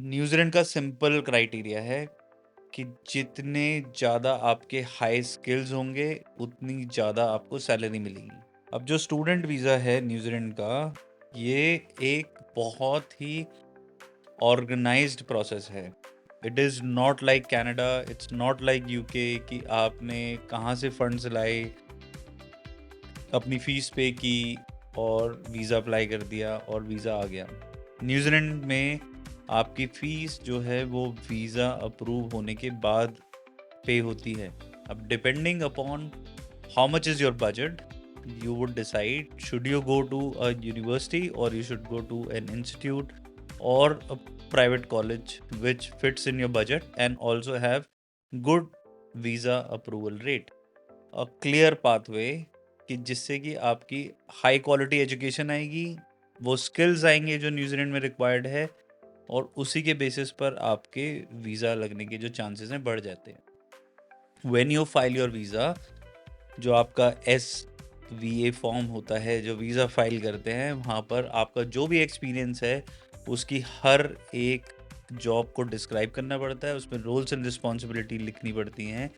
New Zealand का simple criteria है कि जितने ज़्यादा आपके हाई स्किल्स होंगे उतनी ज़्यादा आपको सैलरी मिलेगी। अब जो स्टूडेंट वीज़ा है न्यूजीलैंड का, ये एक बहुत ही ऑर्गेनाइज्ड प्रोसेस है। It is not like Canada, it's not like UK कि आपने कहाँ से फंड्स लाए, अपनी फ़ीस पे की और वीज़ा अप्लाई कर दिया और वीज़ा आ गया। न्यूजीलैंड में आपकी फ़ीस जो है वो वीज़ा अप्रूव होने के बाद पे होती है। अब depending upon how much is your budget, you would decide should you go to a university or you should go to an institute or a private college which fits in your budget and also have good visa approval rate, a clear pathway कि जिससे कि आपकी high quality education आएगी, वो skills आएंगे जो New Zealand में required है और उसी के बेसिस पर आपके वीज़ा लगने के जो चांसेस हैं बढ़ जाते हैं। When you file your visa, जो आपका SVA फॉर्म होता है, जो वीज़ा फाइल करते हैं, वहाँ पर आपका जो भी एक्सपीरियंस है उसकी हर एक जॉब को डिस्क्राइब करना पड़ता है, उसमें रोल्स एंड रिस्पॉन्सिबिलिटी लिखनी पड़ती हैं।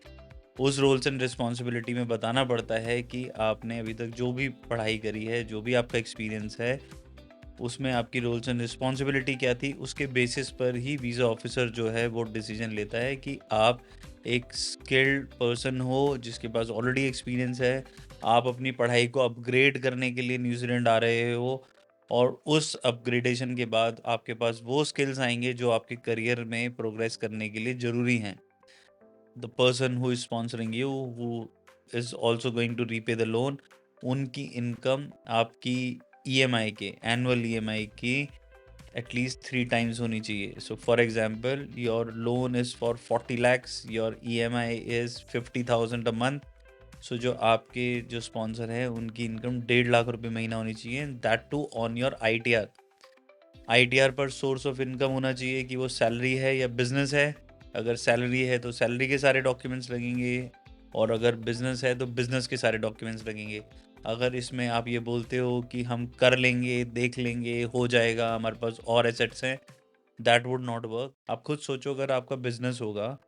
उस रोल्स एंड रिस्पॉन्सिबिलिटी में बताना पड़ता है कि आपने अभी तक जो भी पढ़ाई करी है, जो भी आपका एक्सपीरियंस है, उसमें आपकी रोल्स एंड रिस्पॉन्सिबिलिटी क्या थी। उसके बेसिस पर ही वीज़ा ऑफिसर जो है वो डिसीजन लेता है कि आप एक स्किल्ड पर्सन हो जिसके पास ऑलरेडी एक्सपीरियंस है, आप अपनी पढ़ाई को अपग्रेड करने के लिए न्यूजीलैंड आ रहे हो और उस अपग्रेडेशन के बाद आपके पास वो स्किल्स आएंगे जो आपके करियर में प्रोग्रेस करने के लिए ज़रूरी हैं। The person who is sponsoring you, who is also going to repay the loan, उनकी इनकम आपकी EMI के, एनुअल EMI की एटलीस्ट 3 times होनी चाहिए। So for example, your loan is for 40 lakhs, your EMI is 50,000 a month. सो जो आपके जो स्पॉन्सर है उनकी इनकम 1.5 लाख रुपए महीना होनी चाहिए, that too on your ITR पर सोर्स ऑफ इनकम होना चाहिए कि वो सैलरी है या बिजनेस है। अगर सैलरी है तो सैलरी के सारे डॉक्यूमेंट्स लगेंगे और अगर बिजनेस है तो बिजनेस के सारे डॉक्यूमेंट्स लगेंगे। अगर इसमें आप ये बोलते हो कि हम कर लेंगे, देख लेंगे, हो जाएगा, हमारे पास और एसेट्स हैं, दैट वुड नॉट वर्क। आप खुद सोचो, अगर आपका बिजनेस होगा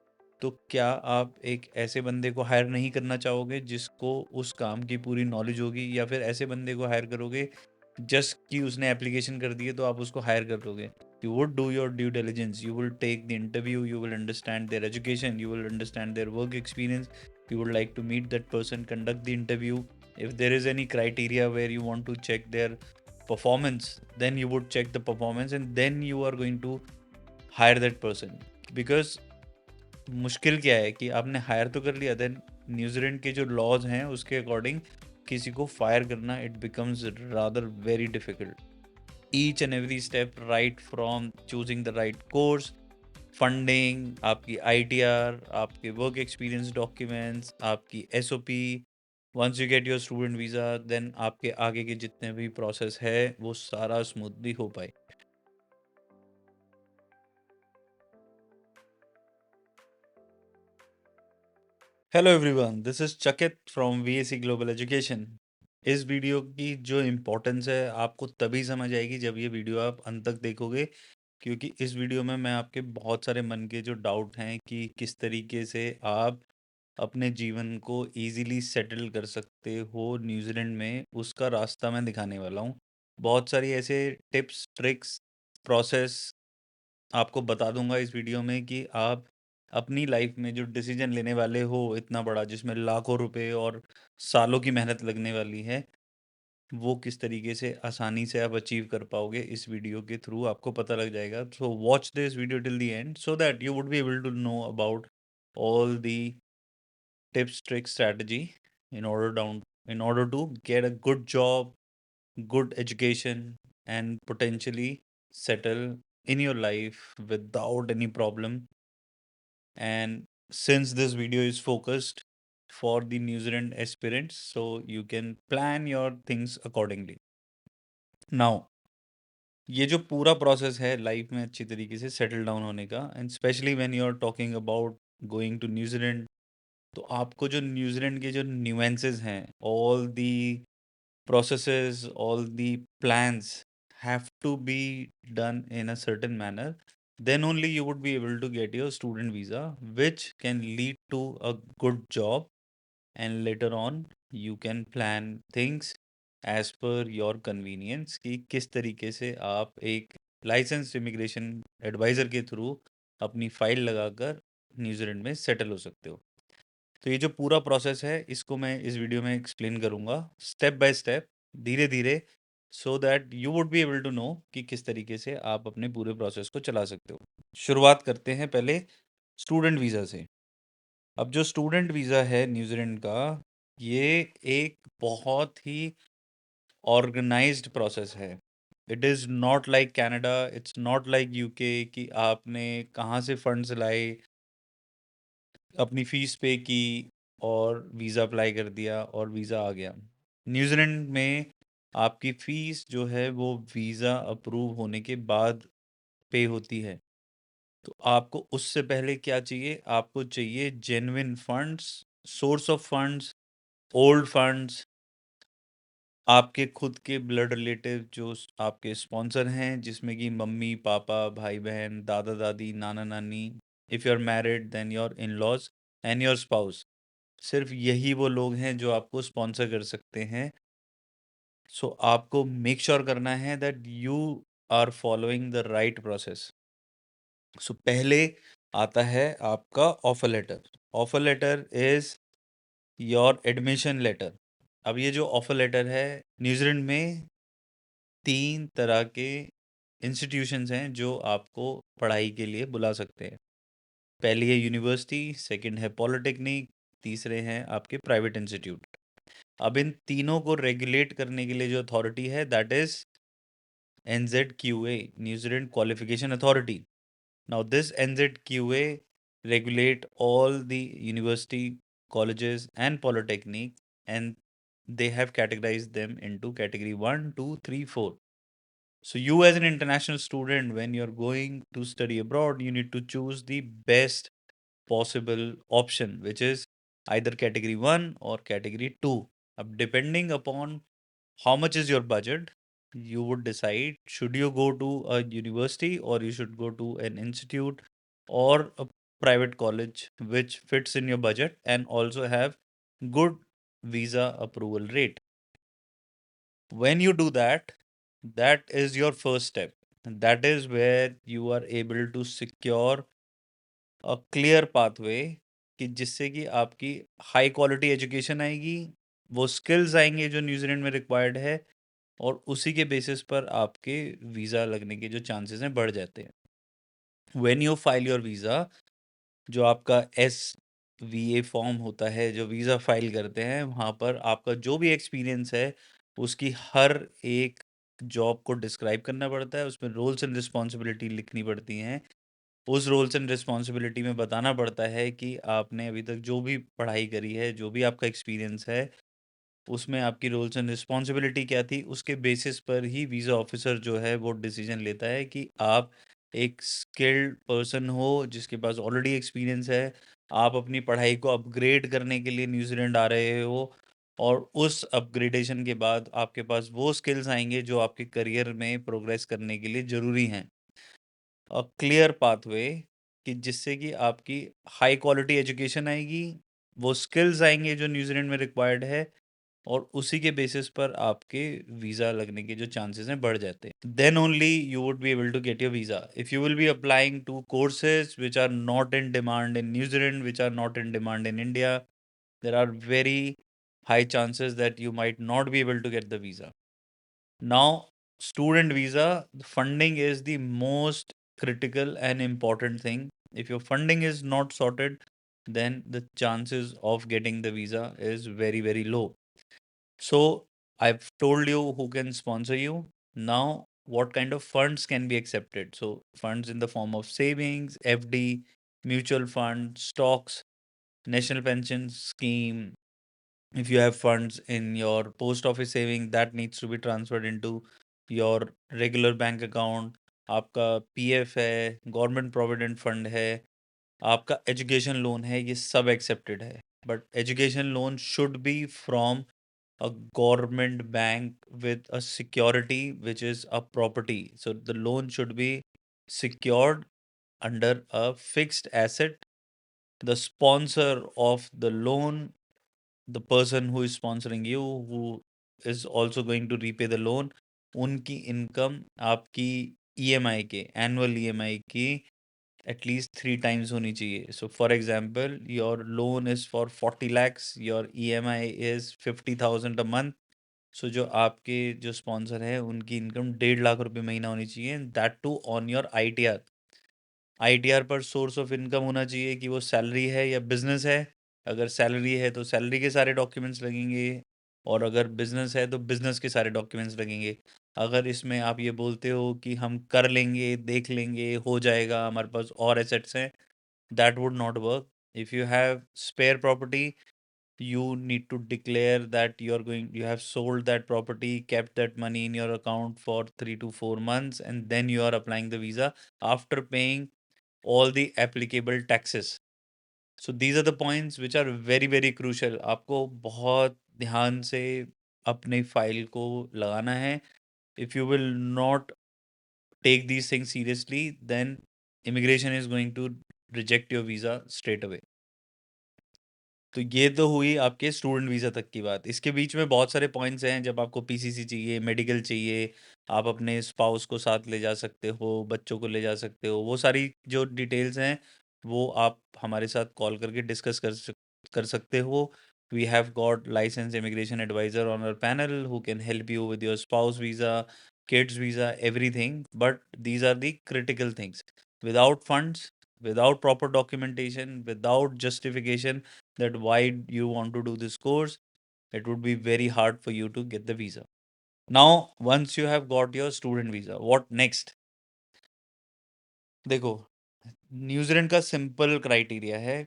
तो क्या आप एक ऐसे बंदे को हायर नहीं करना चाहोगे जिसको उस काम की पूरी नॉलेज होगी, या फिर ऐसे बंदे को हायर करोगे जस्ट कि उसने एप्लीकेशन कर दी है तो आप उसको हायर कर लोगे? You would do your due diligence, you will take the interview, you will understand their education, you will understand their work experience, you would like to meet that person, conduct the interview. If there is any criteria where you want to check their performance, then you would check the performance and then you are going to hire that person. Because मुश्किल क्या है कि आपने higher तो कर लिया, then New Zealand के जो लॉज हैं उसके अकॉर्डिंग किसी को फायर करना, it becomes rather very difficult. Each and every step, right from choosing the right course, funding, आपकी ITR, आपके वर्क एक्सपीरियंस डॉक्यूमेंट्स, आपकी SOP, once you get your student visa, then आपके आगे के जितने भी प्रोसेस है वो सारा स्मूथली हो पाए। हेलो एवरीवन, दिस इज चकित फ्रॉम VAC ग्लोबल एजुकेशन। इस वीडियो की जो इम्पोर्टेंस है आपको तभी समझ आएगी जब ये वीडियो आप अंत तक देखोगे, क्योंकि इस वीडियो में मैं आपके बहुत सारे मन के जो डाउट हैं कि किस तरीके से आप अपने जीवन को इजीली सेटल कर सकते हो न्यूजीलैंड में, उसका रास्ता मैं दिखाने वाला हूँ। बहुत सारी ऐसे टिप्स, ट्रिक्स, प्रोसेस आपको बता दूंगा इस वीडियो में कि आप अपनी लाइफ में जो डिसीजन लेने वाले हो इतना बड़ा, जिसमें लाखों रुपए और सालों की मेहनत लगने वाली है, वो किस तरीके से आसानी से आप अचीव कर पाओगे, इस वीडियो के थ्रू आपको पता लग जाएगा। So watch this video till the end so that you would be able to know about all the tips, tricks, strategy in order down in order to get a good job, good education, and potentially settle in your life without any problem. And since this video is focused for the New Zealand aspirants, so you can plan your things accordingly. Now, ये जो पूरा process है life में अच्छी तरीके से settle down होने का, and specially when you are talking about going to New Zealand, तो आपको जो न्यूजीलैंड के जो न्यूएंसेस हैं, all the processes, all the plans have to be done in a certain manner then only you would be able to get your student visa, which can lead to a good job, and later on you can plan things as per your convenience कि किस तरीके से आप एक licence immigration adviser के through अपनी file लगाकर New Zealand में सेटल हो सकते हो। तो ये जो पूरा प्रोसेस है इसको मैं इस वीडियो में एक्सप्लेन करूंगा स्टेप बाय स्टेप, धीरे धीरे, so that you would be able to know कि किस तरीके से आप अपने पूरे प्रोसेस को चला सकते हो। शुरुआत करते हैं पहले स्टूडेंट वीज़ा से। अब जो स्टूडेंट वीज़ा है न्यूजीलैंड का, ये एक बहुत ही ऑर्गेनाइज्ड प्रोसेस है। It is not like Canada, it's not like UK कि आपने कहाँ से फंड्स लाए, अपनी फीस पे की और वीज़ा अप्लाई कर दिया और वीज़ा आ गया। न्यूजीलैंड में आपकी फ़ीस जो है वो वीज़ा अप्रूव होने के बाद पे होती है। तो आपको उससे पहले क्या चाहिए? आपको चाहिए genuine funds, source of funds, old funds, आपके खुद के ब्लड रिलेटिव जो आपके स्पॉन्सर हैं, जिसमें कि मम्मी पापा, भाई बहन, दादा दादी, नाना नानी, if you are married then your in laws and your spouse. सिर्फ यही वो लोग हैं जो आपको स्पॉन्सर कर सकते हैं। सो आपको मेक श्योर करना है that you are following the right process. So पहले आता है आपका offer letter. Offer letter is your admission letter. अब ये जो ऑफर लेटर है, न्यूजीलैंड में 3 तरह के इंस्टीट्यूशंस हैं जो आपको पढ़ाई के लिए बुला सकते हैं। पहली है यूनिवर्सिटी, सेकंड है पॉलिटेक्निक, तीसरे हैं आपके प्राइवेट इंस्टीट्यूट। अब इन तीनों को रेगुलेट करने के लिए जो अथॉरिटी है that is NZQA, New Zealand qualification authority. Now this NZQA regulate all the university, colleges and polytechnic, and they have categorized them into category 1, 2, 3, 4. So you as an international student, when you're going to study abroad, you need to choose the best possible option, which is either category 1 or category 2. Depending upon how much is your budget, you would decide should you go to a university or you should go to an institute or a private college which fits in your budget and also have good visa approval rate. When you do that, that is your first step. That is where you are able to secure a clear pathway कि जिससे कि आपकी high quality education आएगी, वो skills आएंगे जो New Zealand में required है, और उसी के बेसिस पर आपके वीज़ा लगने के जो चांसेस हैं बढ़ जाते हैं। When you file your visa, जो आपका SVA फॉर्म होता है, जो वीज़ा फाइल करते हैं, वहाँ पर आपका जो भी एक्सपीरियंस है उसकी हर एक जॉब को डिस्क्राइब करना पड़ता है, उसमें रोल्स एंड रिस्पॉन्सिबिलिटी लिखनी पड़ती हैं। उस रोल्स एंड रिस्पॉन्सिबिलिटी में बताना पड़ता है कि आपने अभी तक जो भी पढ़ाई करी है, जो भी आपका एक्सपीरियंस है, उसमें आपकी रोल्स एंड रिस्पॉन्सिबिलिटी क्या थी। उसके बेसिस पर ही वीज़ा ऑफिसर जो है वो डिसीजन लेता है कि आप एक स्किल्ड पर्सन हो जिसके पास ऑलरेडी एक्सपीरियंस है, आप अपनी पढ़ाई को अपग्रेड करने के लिए न्यूजीलैंड आ रहे हो, और उस अपग्रेडेशन के बाद आपके पास वो स्किल्स आएंगे जो आपके करियर में प्रोग्रेस करने के लिए ज़रूरी हैं। अ क्लियर पाथवे कि जिससे कि आपकी हाई क्वालिटी एजुकेशन आएगी, वो स्किल्स आएंगे जो न्यूजीलैंड में रिक्वायर्ड है, और उसी के बेसिस पर आपके वीज़ा लगने के जो चांसेस हैं बढ़ जाते हैं। Then only you would be able to get your visa. If you will be applying to courses which are not in demand in New Zealand, which are not in demand in India, there are very high chances that you might not be able to get the visa. Now, student visa, the funding is the most critical and important thing. If your funding is not sorted, then the chances of getting the visa is very, very low. So, I've told you who can sponsor you. Now, what kind of funds can be accepted? So, funds in the form of savings, FD, mutual fund, stocks, national pension scheme. If you have funds in your post office saving, that needs to be transferred into your regular bank account. आपका PF है, government provident fund है, आपका education loan है, ये सब accepted है। But education loan should be from a government bank with a security which is a property. So the loan should be secured under a fixed asset. The sponsor of the loan, the person who is sponsoring you, who is also going to repay the loan, उनकी income आपकी EMI के annual EMI की at least 3 times होनी चाहिए. So for example, your loan is for 40 lakhs, your EMI is 50,000 a month. सो जो आपके जो स्पॉन्सर है उनकी इनकम 1.5 लाख रुपए महीना होनी चाहिए, that too on your ITR. ITR पर सोर्स ऑफ इनकम होना चाहिए कि वो सैलरी है या बिजनेस है. अगर सैलरी है तो सैलरी के सारे डॉक्यूमेंट्स लगेंगे, और अगर बिजनेस है तो बिजनेस के सारे डॉक्यूमेंट्स लगेंगे. अगर इसमें आप ये बोलते हो कि हम कर लेंगे, देख लेंगे, हो जाएगा, हमारे पास और एसेट्स हैं, that would not work. If you have spare property, you need to declare that you have sold that property, kept that money in your account for 3 to 4 months, and then you are applying the visa after paying all the applicable taxes. So these are the points which are very very crucial. आपको बहुत ध्यान से अपने file को लगाना है. If you will not take these things seriously, then immigration is going to reject your visa straight away. तो ये तो हुई आपके स्टूडेंट वीज़ा तक की बात. इसके बीच में बहुत सारे पॉइंट्स हैं. जब आपको पीसीसी चाहिए, मेडिकल चाहिए, आप अपने स्पाउस को साथ ले जा सकते हो, बच्चों को ले जा सकते हो. वो सारी जो डिटेल्स हैं वो आप हमारे साथ कॉल करके डिस्कस कर सकते हो. We have got licence immigration adviser on our panel who can help you with your spouse visa, kids visa, everything. But these are the critical things. Without funds, without proper documentation, without justification that why you want to do this course, it would be very hard for you to get the visa. Now, once you have got your student visa, what next? देखो, New Zealand का simple criteria है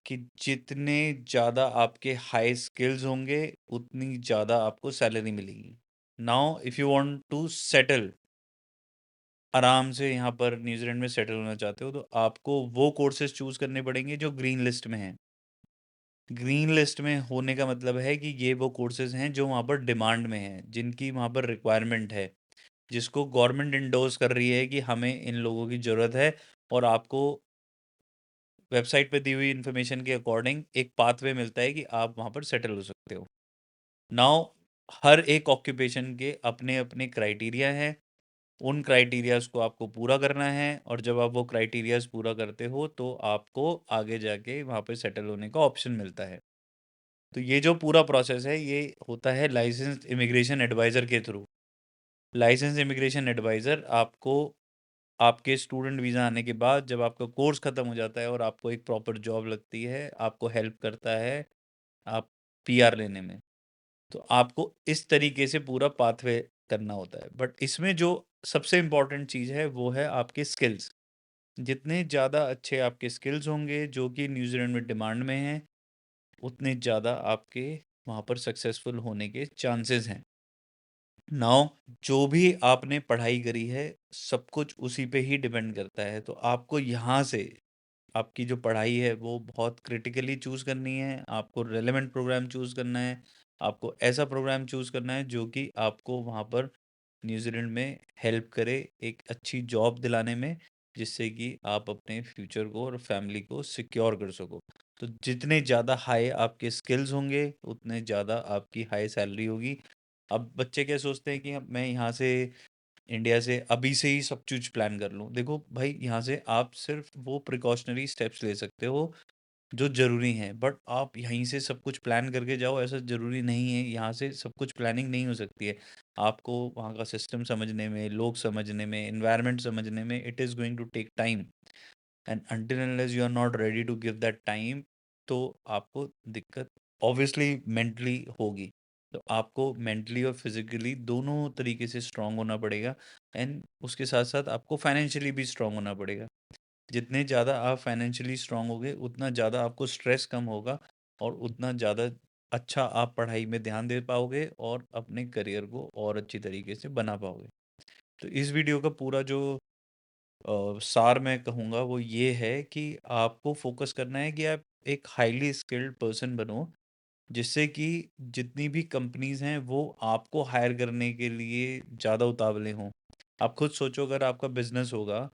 कि जितने ज़्यादा आपके high skills होंगे उतनी ज़्यादा आपको सैलरी मिलेगी. Now if you want to settle, आराम से यहाँ पर न्यूजीलैंड में सेटल होना चाहते हो, तो आपको वो कोर्सेज चूज़ करने पड़ेंगे जो ग्रीन लिस्ट में हैं. ग्रीन लिस्ट में होने का मतलब है कि ये वो कोर्सेज हैं जो वहाँ पर डिमांड में हैं, जिनकी वहाँ पर रिक्वायरमेंट है, जिसको गवर्नमेंट इंडोर्स कर रही है कि हमें इन लोगों की ज़रूरत है, और आपको वेबसाइट पे दी हुई इन्फॉर्मेशन के अकॉर्डिंग एक पाथवे मिलता है कि आप वहाँ पर सेटल हो सकते हो. नाउ, हर एक ऑक्यूपेशन के अपने अपने क्राइटेरिया हैं. उन क्राइटेरियाज को आपको पूरा करना है, और जब आप वो क्राइटेरियाज पूरा करते हो तो आपको आगे जाके वहाँ पे सेटल होने का ऑप्शन मिलता है. तो ये जो पूरा प्रोसेस है ये होता है लाइसेंस्ड इमिग्रेशन एडवाइज़र के थ्रू. लाइसेंस इमिग्रेशन एडवाइज़र आपको आपके स्टूडेंट वीज़ा आने के बाद जब आपका कोर्स ख़त्म हो जाता है और आपको एक प्रॉपर जॉब लगती है, आपको हेल्प करता है आप पीआर लेने में. तो आपको इस तरीके से पूरा पाथवे करना होता है. बट इसमें जो सबसे इम्पोर्टेंट चीज़ है वो है आपके स्किल्स. जितने ज़्यादा अच्छे आपके स्किल्स होंगे जो कि न्यूजीलैंड में डिमांड में हैं, उतने ज़्यादा आपके वहाँ पर सक्सेसफुल होने के चांसेस हैं. नाउ, जो भी आपने पढ़ाई करी है सब कुछ उसी पे ही डिपेंड करता है. तो आपको यहाँ से आपकी जो पढ़ाई है वो बहुत क्रिटिकली चूज़ करनी है. आपको रेलेवेंट प्रोग्राम चूज़ करना है. आपको ऐसा प्रोग्राम चूज़ करना है जो कि आपको वहाँ पर न्यूजीलैंड में हेल्प करे एक अच्छी जॉब दिलाने में, जिससे कि आप अपने फ्यूचर को और फैमिली को सिक्योर कर सको. तो जितने ज़्यादा हाई आपके स्किल्स होंगे उतने ज़्यादा आपकी हाई सैलरी होगी. अब बच्चे क्या सोचते हैं कि मैं यहाँ से इंडिया से अभी से ही सब कुछ प्लान कर लूँ. देखो भाई, यहाँ से आप सिर्फ वो प्रिकॉशनरी स्टेप्स ले सकते हो जो ज़रूरी हैं, बट आप यहीं से सब कुछ प्लान करके जाओ ऐसा ज़रूरी नहीं है. यहाँ से सब कुछ प्लानिंग नहीं हो सकती है. आपको वहाँ का सिस्टम समझने में, लोग समझने में, एनवायरनमेंट समझने में it is going to take time. And until unless you are not ready to give that time, तो आपको दिक्कत ऑब्वियसली मेंटली होगी. तो आपको मेंटली और फिजिकली दोनों तरीके से स्ट्रांग होना पड़ेगा. एंड उसके साथ साथ आपको फाइनेंशियली भी स्ट्रांग होना पड़ेगा. जितने ज़्यादा आप फाइनेंशियली स्ट्रांग होगे उतना ज़्यादा आपको स्ट्रेस कम होगा, और उतना ज़्यादा अच्छा आप पढ़ाई में ध्यान दे पाओगे और अपने करियर को और अच्छी तरीके से बना पाओगे. तो इस वीडियो का पूरा जो सार मैं कहूँगा वो ये है कि आपको फोकस करना है कि आप एक हाईली स्किल्ड पर्सन बनो, जिससे कि जितनी भी कंपनीज हैं वो आपको हायर करने के लिए ज़्यादा उतावले हों. आप खुद सोचो, अगर आपका बिजनेस होगा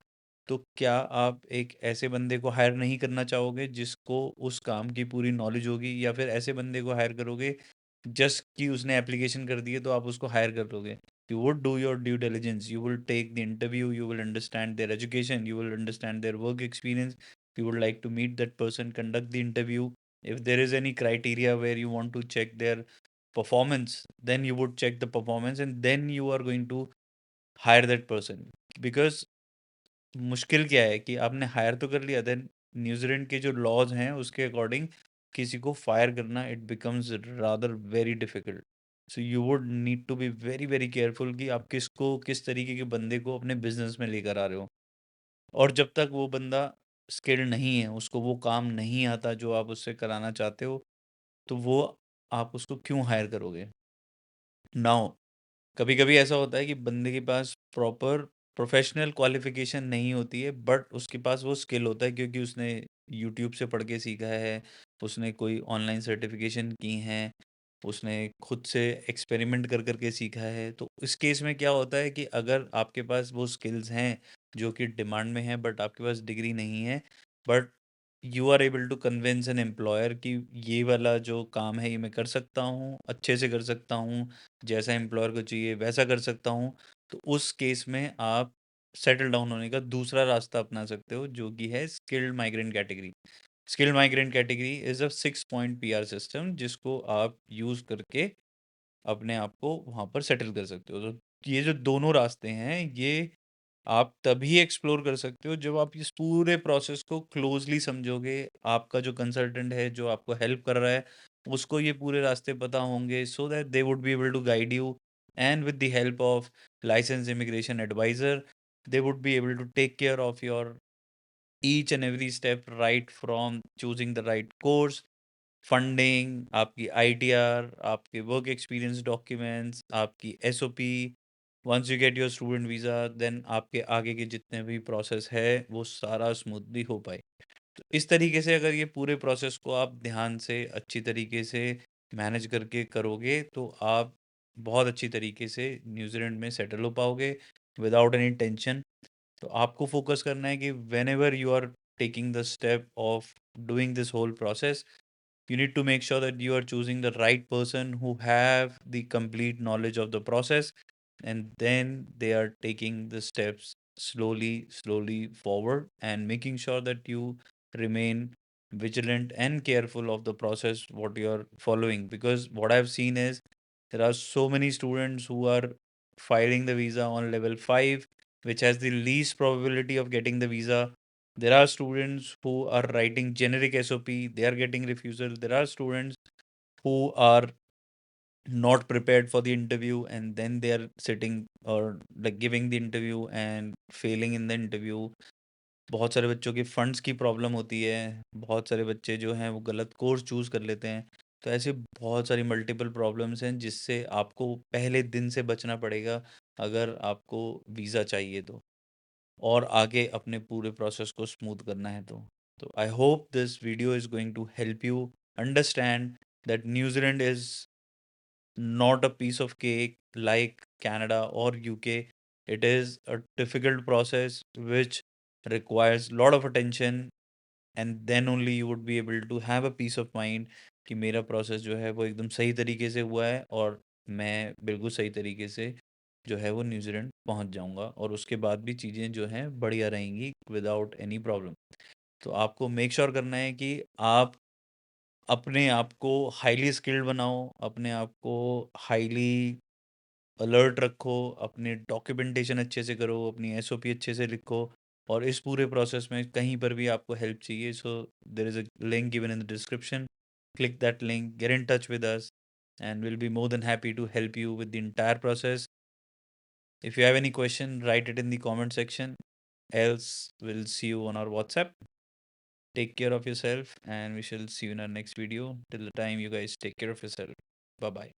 तो क्या आप एक ऐसे बंदे को हायर नहीं करना चाहोगे जिसको उस काम की पूरी नॉलेज होगी, या फिर ऐसे बंदे को हायर करोगे जस्ट कि उसने एप्लीकेशन कर दी है तो आप उसको हायर कर लोगे? You would do your due diligence. You will take the interview. You will understand their education. You will understand their work experience. You would like to meet that person, conduct the interview. If there is any criteria where you want to check their performance, then you would check the performance, and then you are going to hire that person. Because मुश्किल क्या है कि आपने higher तो कर लिया, then New Zealand के जो लॉज हैं उसके अकॉर्डिंग किसी को फायर करना, it becomes rather very difficult. So you would need to be very very careful कि आप किसको, किस तरीके के बंदे को अपने बिजनेस में लेकर आ रहे हो। और जब तक वो बंदा स्किल्ड नहीं है, उसको वो काम नहीं आता जो आप उससे कराना चाहते हो, तो वो आप उसको क्यों हायर करोगे? नाउ कभी कभी ऐसा होता है कि बंदे के पास प्रॉपर प्रोफेशनल क्वालिफिकेशन नहीं होती है, बट उसके पास वो स्किल होता है क्योंकि उसने यूट्यूब से पढ़ के सीखा है, उसने कोई ऑनलाइन सर्टिफिकेशन की हैं, उसने खुद से एक्सपेरिमेंट कर करके सीखा है। तो इस केस में क्या होता है कि अगर आपके पास वो स्किल्स हैं जो कि डिमांड में है, बट आपके पास डिग्री नहीं है, but you are able to convince an employer कि ये वाला जो काम है ये मैं कर सकता हूँ, अच्छे से कर सकता हूँ, जैसा एम्प्लॉयर को चाहिए वैसा कर सकता हूँ, तो उस केस में आप सेटल डाउन होने का दूसरा रास्ता अपना सकते हो, जो कि है skilled migrant category. Skilled migrant category is a 6 point PR system जिसको आप यूज करके अपने आप को वहां पर सेटल कर सकते हो। तो ये जो दोनों रास्ते हैं, ये आप तभी एक्सप्लोर कर सकते हो जब आप इस पूरे प्रोसेस को क्लोजली समझोगे। आपका जो कंसल्टेंट है जो आपको हेल्प कर रहा है, उसको ये पूरे रास्ते पता होंगे, so that they would be able to guide you, and with the help of licence immigration adviser, they would be able to take care of your each and every step, right from choosing the right course, funding, आपकी ITR, आपके work experience documents, आपकी SOP. Once you get your student visa, then आपके आगे के जितने भी process है वो सारा स्मूथली हो पाए। तो इस तरीके से अगर ये पूरे प्रोसेस को आप ध्यान से अच्छी तरीके से मैनेज करके करोगे, तो आप बहुत अच्छी तरीके से न्यूजीलैंड में सेटल हो पाओगे विदाउट एनी टेंशन। तो आपको फोकस करना है कि whenever you are taking the step of doing this whole process, you need to make sure that you are choosing the right person who have the complete knowledge of the process, and then they are taking the steps slowly forward, and making sure that you remain vigilant and careful of the process what you are following. Because what I've seen is there are so many students who are filing the visa on level 5, which has the least probability of getting the visa. There are students who are writing generic SOP, they are getting refusal. There are students who are not prepared for the interview, and then they are sitting or like giving the interview and failing in the interview. बहुत सारे बच्चों की funds की problem होती है, बहुत सारे बच्चे जो हैं वो गलत कोर्स चूज़ कर लेते हैं। तो ऐसे बहुत सारी मल्टीपल प्रॉब्लम्स हैं जिससे आपको पहले दिन से बचना पड़ेगा अगर आपको वीज़ा चाहिए तो, और आगे अपने पूरे प्रोसेस को स्मूथ करना है तो। I hope this video is going to help you understand that New Zealand is not a piece of cake like Canada or UK. It is a difficult process which requires a lot of attention, and then only you would be able to have a peace of mind कि मेरा process जो है वो एकदम सही तरीके से हुआ है, और मैं बिल्कुल सही तरीके से जो है वो न्यूजीलैंड पहुंच जाऊंगा, और उसके बाद भी चीज़ें जो हैं बढ़िया रहेंगी विदाउट एनी प्रॉब्लम। तो आपको मेक श्योर करना है कि आप अपने आप को हाईली स्किल्ड बनाओ, अपने आप को हाईली अलर्ट रखो, अपने डॉक्यूमेंटेशन अच्छे से करो, अपनी एसओपी अच्छे से लिखो, और इस पूरे प्रोसेस में कहीं पर भी आपको हेल्प चाहिए, so there is a link given in the description. Click that link, get in touch with us, and we'll be more than happy to help you with the entire process. If you have any question, write it in the comment section. Else, we'll see you on our WhatsApp. Take care of yourself, and we shall see you in our next video. Till the time, you guys take care of yourself. Bye bye.